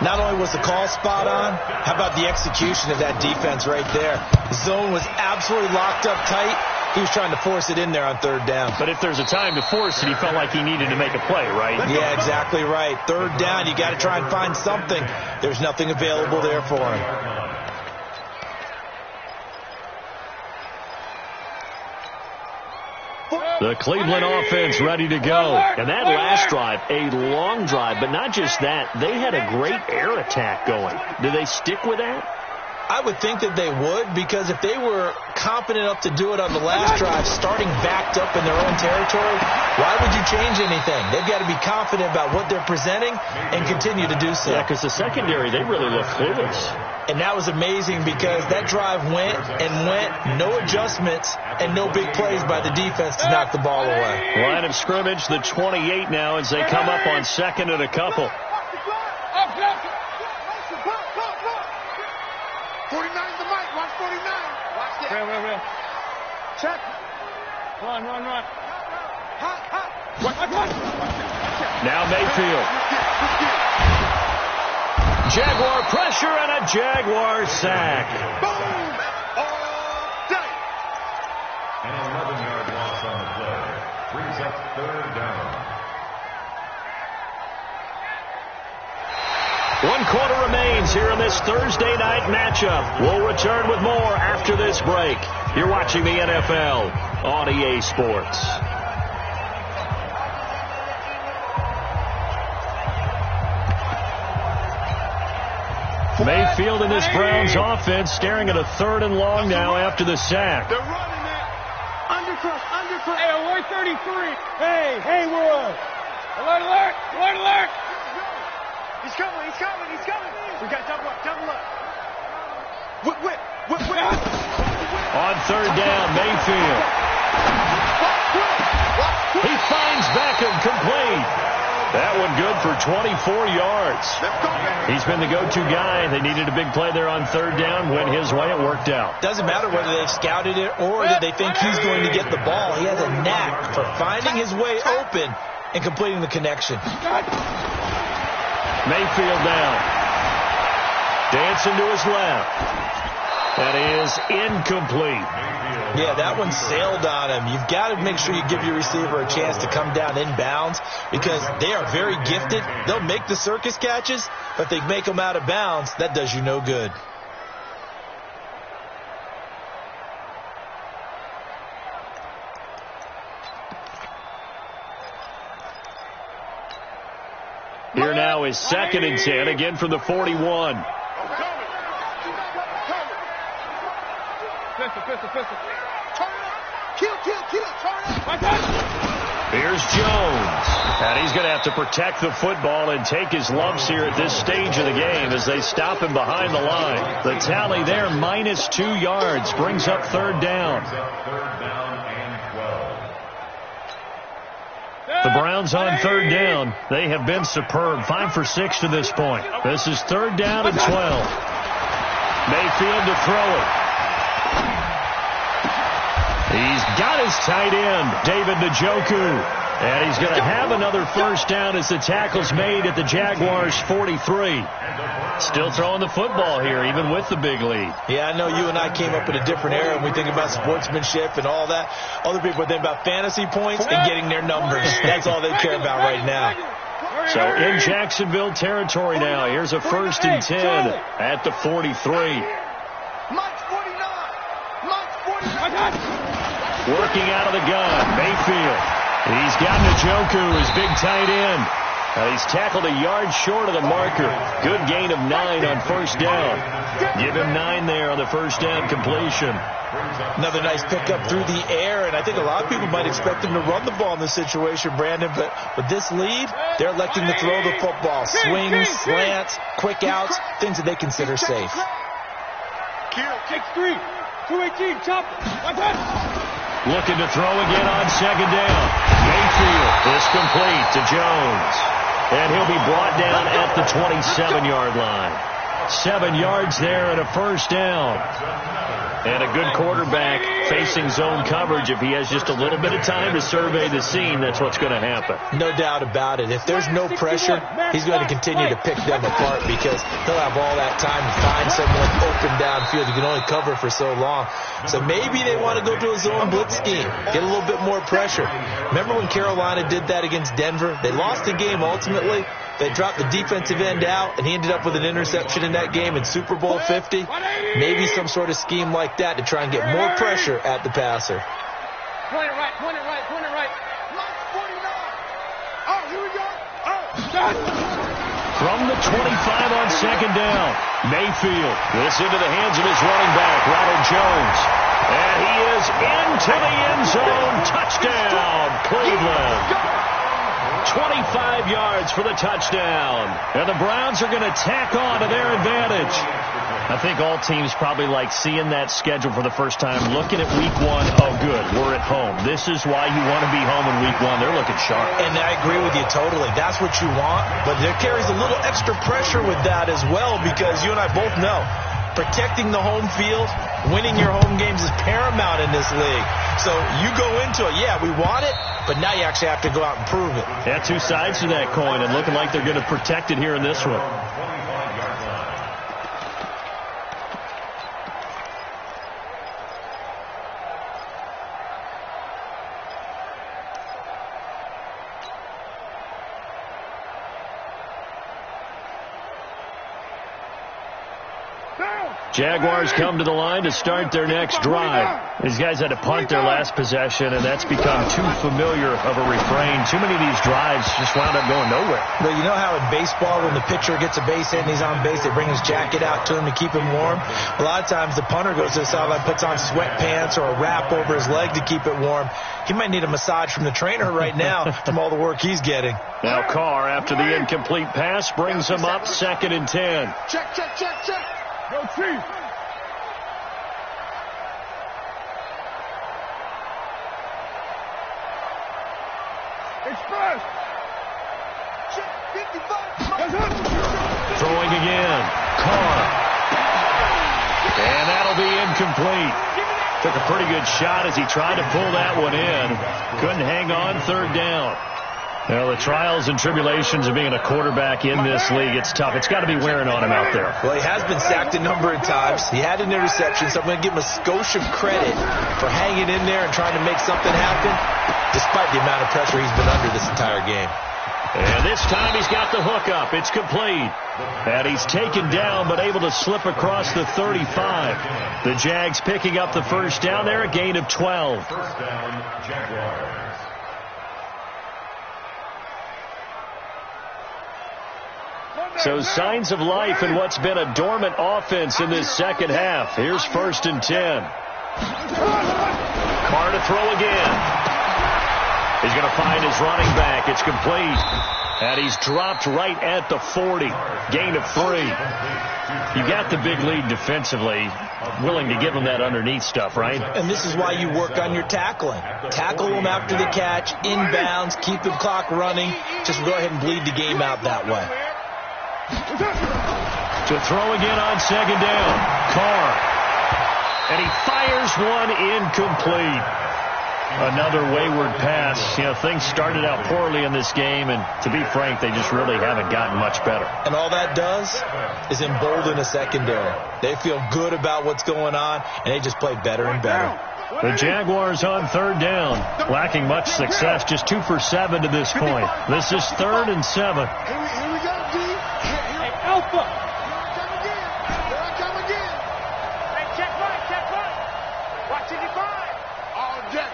Not only was the call spot on, how about the execution of that defense right there? The zone was absolutely locked up tight. He was trying to force it in there on 3rd down. But if there's a time to force it, he felt like he needed to make a play, right? Yeah, exactly right. 3rd down, you got to try and find something. There's nothing available there for him. The Cleveland offense ready to go. And that last drive, a long drive, but not just that. They had a great air attack going. Do they stick with that? I would think that they would, because if they were confident enough to do it on the last drive, starting backed up in their own territory, why would you change anything? They've got to be confident about what they're presenting and continue to do so. Yeah, because the secondary, they really look clueless. And that was amazing because that drive went and went, no adjustments and no big plays by the defense to knock the ball away. Line of scrimmage, the 28 now as they come up on 2nd and a couple. 49 the mic. Watch 49. Watch that. Real. Check. Run. Hot. Now Mayfield. Jaguar pressure and a Jaguar sack. Boom! All day. An 11-yard loss on the play. Brings up third down. 1 quarter remains here in this Thursday night matchup. We'll return with more after this break. You're watching the NFL on EA Sports. Mayfield in this Browns offense staring at a 3rd and long now after the sack. They're running it. Undercut. Hey, alert 33. Hey, Wood. Alert. He's coming. We got double up. Whip. On 3rd down, Mayfield. He finds Beckham complete. That one good for 24 yards. He's been the go-to guy. They needed a big play there on 3rd down. Went his way. It worked out. Doesn't matter whether they've scouted it or that they think he's going to get the ball. He has a knack for finding his way open and completing the connection. Mayfield down. Dancing to his left. That is incomplete. Yeah, that one sailed on him. You've got to make sure you give your receiver a chance to come down inbounds because they are very gifted. They'll make the circus catches, but if they make them out of bounds, that does you no good. Here now is 2nd and 10, again from the 41. Pistol. Here's Jones. And he's going to have to protect the football and take his lumps here at this stage of the game as they stop him behind the line. The tally there, -2 yards, brings up 3rd down. The Browns on 3rd down. They have been superb. 5 for 6 to this point. This is 3rd down and 12. Mayfield to throw it. He's got his tight end, David Njoku. And he's going to have another 1st down as the tackle's made at the Jaguars' 43. Still throwing the football here, even with the big lead. Yeah, I know you and I came up in a different era when we think about sportsmanship and all that. Other people think about fantasy points and getting their numbers. That's all they care about right now. So in Jacksonville territory now. Here's a 1st and 10 at the 43. Working out of the gun, Mayfield. He's got Njoku, his big tight end. He's tackled a yard short of the marker. Good gain of 9 on 1st down. Give him 9 there on the 1st down completion. Another nice pickup through the air, and I think a lot of people might expect him to run the ball in this situation, Brandon, but with this lead, they're electing to throw the football. Swings, slants, quick outs, things that they consider safe. Take 3. 218, chop. Looking to throw again on 2nd down. Mayfield is complete to Jones. And he'll be brought down at the 27-yard line. 7 yards there and a 1st down. And a good quarterback facing zone coverage. If he has just a little bit of time to survey the scene, that's what's going to happen. No doubt about it. If there's no pressure, he's going to continue to pick them apart because he'll have all that time to find someone open downfield. You can only cover for so long. So maybe they want to go to a zone blitz scheme, get a little bit more pressure. Remember when Carolina did that against Denver? They lost the game ultimately. They dropped the defensive end out, and he ended up with an interception in that game in Super Bowl 50. Maybe some sort of scheme like that to try and get more pressure at the passer. Point it right. Oh, here we go. From the 25 on 2nd down, Mayfield. This into the hands of his running back, Ronald Jones. And he is into the end zone. Touchdown, Cleveland. 25 yards for the touchdown. And the Browns are going to tack on to their advantage. I think all teams probably like seeing that schedule for the first time, looking at week 1. Oh, good, we're at home. This is why you want to be home in week 1. They're looking sharp. And I agree with you totally. That's what you want. But there carries a little extra pressure with that as well because you and I both know protecting the home field, winning your home games is paramount in this league. So you go into it, yeah, we want it, but now you actually have to go out and prove it. Yeah, 2 sides to that coin and looking like they're going to protect it here in this one. Jaguars come to the line to start their next drive. These guys had to punt their last possession, and that's become too familiar of a refrain. Too many of these drives just wound up going nowhere. Well, you know how in baseball, when the pitcher gets a base hit and he's on base, they bring his jacket out to him to keep him warm? A lot of times the punter goes to the sideline, puts on sweatpants or a wrap over his leg to keep it warm. He might need a massage from the trainer right now from all the work he's getting. Now Carr, after the incomplete pass, brings him up 2nd and 10. Check. Go Chief. Express. Check. 55. Throwing again. Carr. And that'll be incomplete. Took a pretty good shot as he tried to pull that one in. Couldn't hang on 3rd down. Well, the trials and tribulations of being a quarterback in this league, it's tough. It's got to be wearing on him out there. Well, he has been sacked a number of times. He had an interception, so I'm going to give him a skosh of credit for hanging in there and trying to make something happen, despite the amount of pressure he's been under this entire game. And this time he's got the hook up. It's complete. And he's taken down but able to slip across the 35. The Jags picking up the first down there, a gain of 12. First down, Jaguars. So signs of life in what's been a dormant offense in this second half. Here's 1st and 10. Carr to throw again. He's going to find his running back. It's complete. And he's dropped right at the 40. Gain of 3. You got the big lead defensively. Willing to give him that underneath stuff, right? And this is why you work on your tackling. Tackle them after the catch, inbounds, keep the clock running. Just go ahead and bleed the game out that way. To throw again on 2nd down. Carr. And he fires one incomplete. Another wayward pass. You know, things started out poorly in this game, and to be frank, they just really haven't gotten much better. And all that does is embolden a secondary. They feel good about what's going on, and they just play better and better. The Jaguars on 3rd down, lacking much success, just 2 for 7 to this point. This is 3rd and 7. Here we go, D. Hey, Alpha. Here I come again. Hey, check right. Watch 55. All day.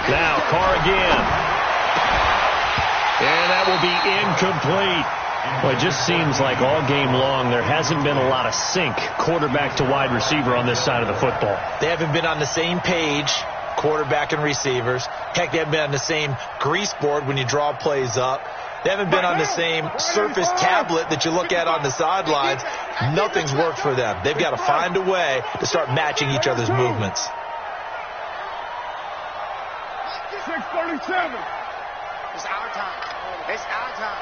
Now Carr again. And that will be incomplete. Well, it just seems like all game long there hasn't been a lot of sync quarterback to wide receiver on this side of the football. They haven't been on the same page, quarterback and receivers. Heck, they haven't been on the same grease board when you draw plays up. They haven't been on the same surface tablet that you look at on the sidelines. Nothing's worked for them. They've got to find a way to start matching each other's movements. 6:37. It's our time. It's our time.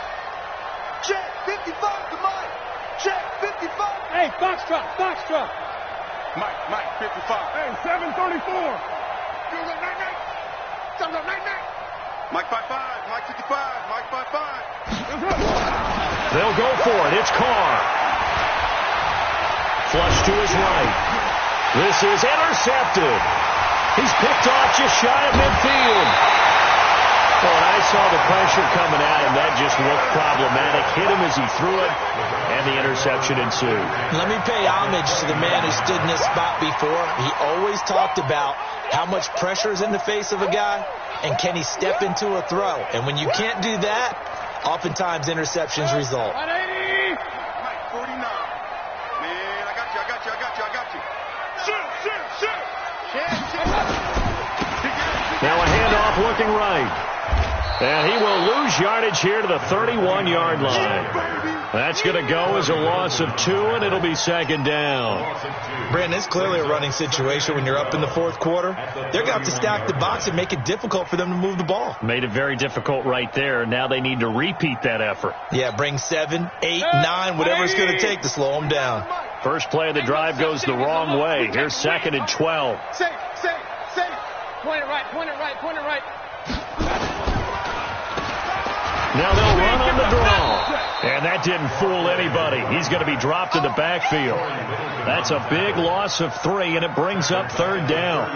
Check 55 to Mike. Check 55. Hey, Foxtrot. Mike 55. Hey, 7:34. Mike 55. Mike 55. Mike 55. They'll go for it. It's Carr. Flush to his right. This is intercepted. He's picked off just shy of midfield. Well, and I saw the pressure coming at him. That just looked problematic. Hit him as he threw it, and the interception ensued. Let me pay homage to the man who stood in this spot before. He always talked about how much pressure is in the face of a guy, and can he step into a throw. And when you can't do that, oftentimes interceptions result. 180. Mike 49. Man, I got you. Shoot. Now a handoff looking right. And he will lose yardage here to the 31-yard line. That's going to go as a loss of 2, and it'll be 2nd down. Brandon, it's clearly a running situation when you're up in the 4th quarter. They're going to have to stack the box and make it difficult for them to move the ball. Made it very difficult right there. Now they need to repeat that effort. Yeah, bring 7, 8, 9, whatever it's going to take to slow them down. First play of the drive goes the wrong way. Here's 2nd and 12. Safe. Point it right. Now they'll run on the draw. And that didn't fool anybody. He's going to be dropped in the backfield. That's a big loss of 3, and it brings up 3rd down.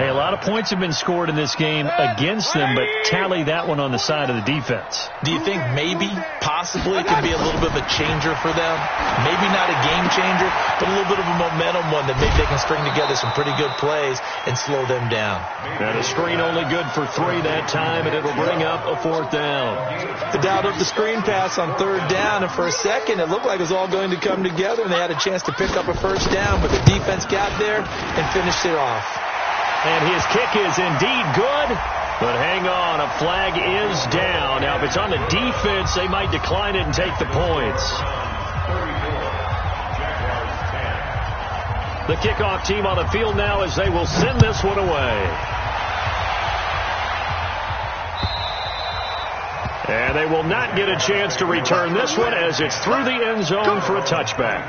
Hey, a lot of points have been scored in this game against them, but tally that one on the side of the defense. Do you think maybe, possibly, it could be a little bit of a changer for them? Maybe not a game changer, but a little bit of a momentum one that maybe they can string together some pretty good plays and slow them down. And a screen only good for 3 that time, and it'll bring up a 4th down. The dialed up the screen pass on 3rd down, and for a second it looked like it was all going to come together, and they had a chance to pick up a 1st down, but the defense got there and finished it off. And his kick is indeed good, but hang on, a flag is down. Now, if it's on the defense, they might decline it and take the points. The kickoff team on the field now as they will send this one away. And they will not get a chance to return this one as it's through the end zone for a touchback.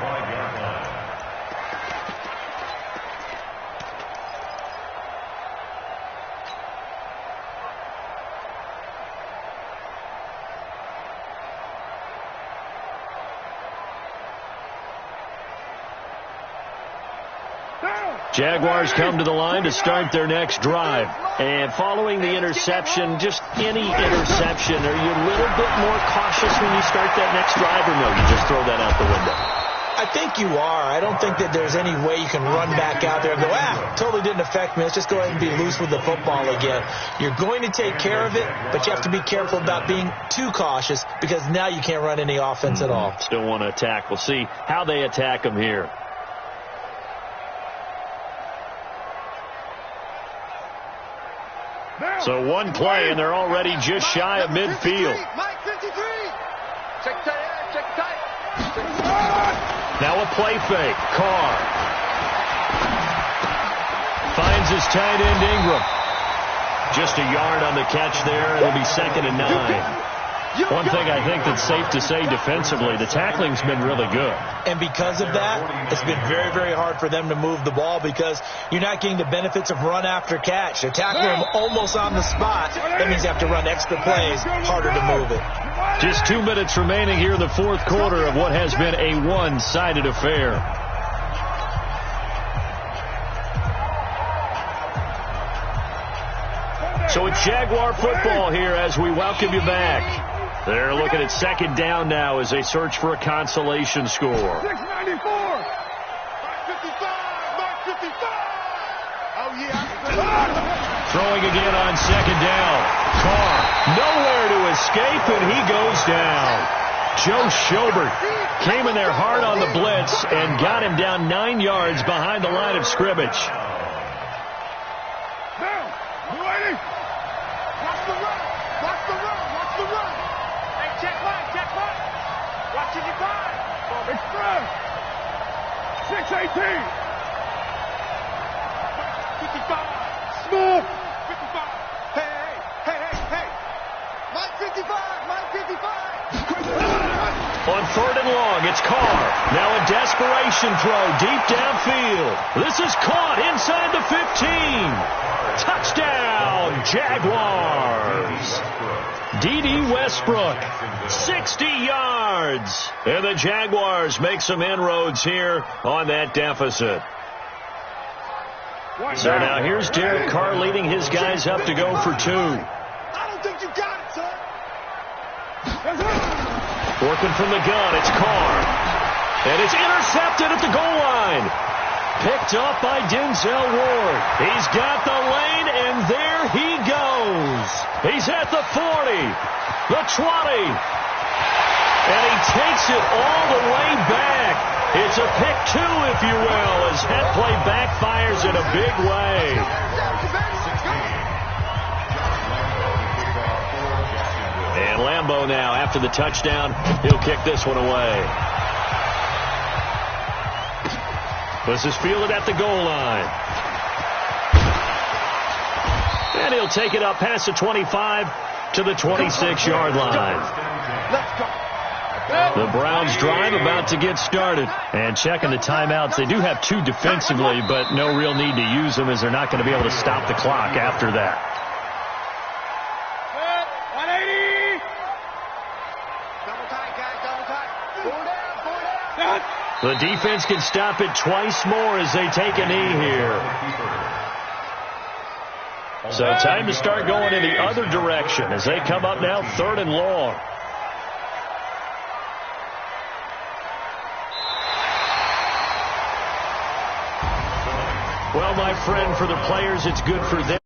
Jaguars come to the line to start their next drive. And following the interception, just any interception, are you a little bit more cautious when you start that next drive, or no, you just throw that out the window? I think you are. I don't think that there's any way you can run back out there and go, totally didn't affect me. Let's just go ahead and be loose with the football again. You're going to take care of it, but you have to be careful about being too cautious because now you can't run any offense at all. Still want to attack. We'll see how they attack them here. So one play, and they're already just shy of midfield. Mike 53. Check tight. Now a play fake. Carr finds his tight end Ingram. Just a yard on the catch there. It'll be 2nd and 9. One thing I think that's safe to say defensively, the tackling's been really good. And because of that, it's been very, very hard for them to move the ball because you're not getting the benefits of run after catch. They're tackling them almost on the spot. That means you have to run extra plays, harder to move it. Just 2 minutes remaining here in the 4th quarter of what has been a one-sided affair. So it's Jaguar football here as we welcome you back. They're looking at 2nd down now as they search for a consolation score. 694. Mike 55. Oh, yeah. Throwing again on 2nd down. Carr nowhere to escape, and he goes down. Joe Schobert came in there hard on the blitz and got him down 9 yards behind the line of scrimmage. Express. 618. 55. Small. 55. Hey. Mike 55. On 3rd and long, it's Carr. Now a desperation throw deep downfield. This is caught inside the 15. Touchdown, Jaguars. D.D. Westbrook, 60 yards. And the Jaguars make some inroads here on that deficit. So now here's Derek Carr leading his guys up to go for 2. I don't think you got it, son. Working from the gun, it's Carr. And it's intercepted at the goal line. Picked up by Denzel Ward. He's got the lane, and there he goes. He's at the 40, the 20, and he takes it all the way back. It's a pick 2, if you will, as that play backfires in a big way. And Lambeau now, after the touchdown, he'll kick this one away. This is fielded at the goal line. And he'll take it up past the 25 to the 26-yard line. The Browns drive about to get started. And checking the timeouts. They do have 2 defensively, but no real need to use them as they're not going to be able to stop the clock after that. 180. Double tight, guys, double tight. 4 down. The defense can stop it twice more as they take a knee here. So time to start going in the other direction as they come up now 3rd and long. Well, my friend, for the players, it's good for them.